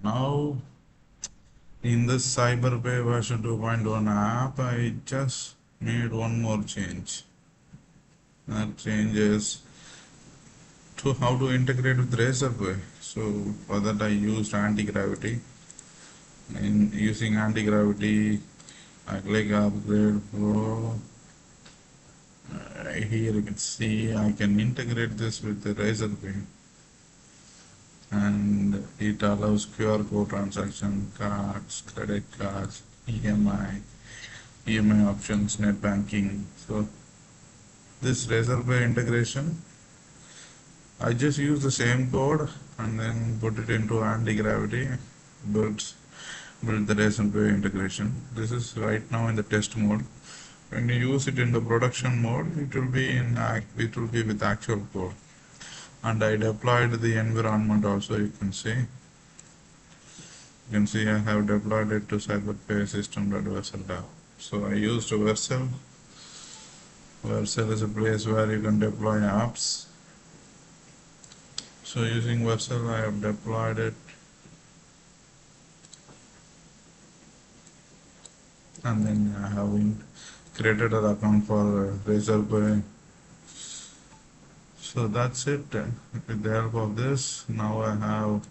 Now in this CyberPay version 2.1 app, I just made one more change. That change is to how to integrate with Razorpay. So for that I used anti-gravity. In using anti-gravity, I click upgrade pro. Here you can see I can integrate this with the Razorpay, and it allows QR code transaction, cards, credit cards, EMI options, net banking. So this Razorpay integration, I just use the same code and then put it into anti-gravity, build the Razorpay integration. This is right now in the test mode. When you use it in the production mode, it will be with actual code. And I deployed the environment also. You can see I have deployed it to CyberPay system.versal. So I used Versal. Versal is a place where you can deploy apps. So using Versal, I have deployed it, and then I have created an account for Razorpay. So that's it. With the help of this, now I have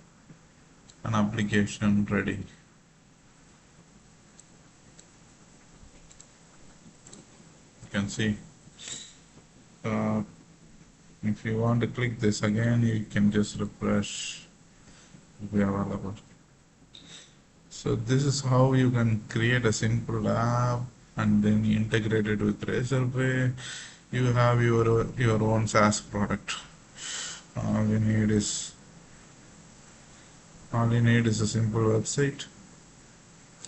an application ready. You can see. If you want to click this again, you can just refresh. It will be available. So this is how you can create a simple app and then integrate it with Razorpay. You have your own SaaS product. All you need is a simple website.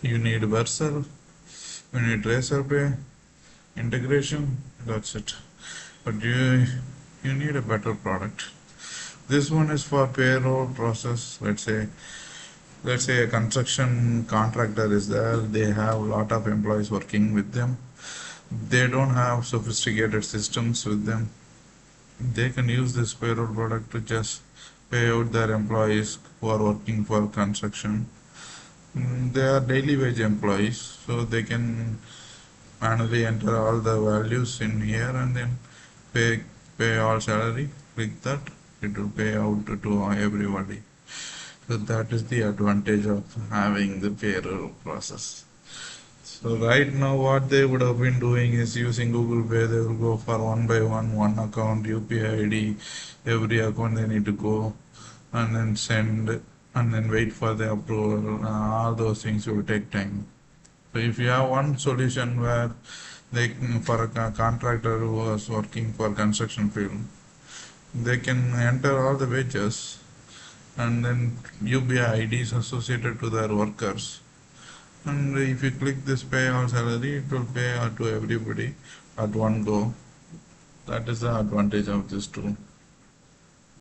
You need Versal. You need Razorpay integration. That's it. But you need a better product. This one is for payroll process. Let's say a construction contractor is there. They have a lot of employees working with them. They don't have sophisticated systems with them. They can use this payroll product to just pay out their employees who are working for construction. They are daily wage employees, so they can manually enter all the values in here and then pay all salary. Click that, it will pay out to everybody. So that is the advantage of having the payroll process. So right now what they would have been doing is using Google Pay. They will go for one by one account, UPI ID, every account they need to go and then send and then wait for the approval. All those things will take time. So if you have one solution where for a contractor who was working for construction field, they can enter all the wages and then UPI IDs associated to their workers. And if you click this pay all salary, it will pay out to everybody at one go. That is the advantage of this tool.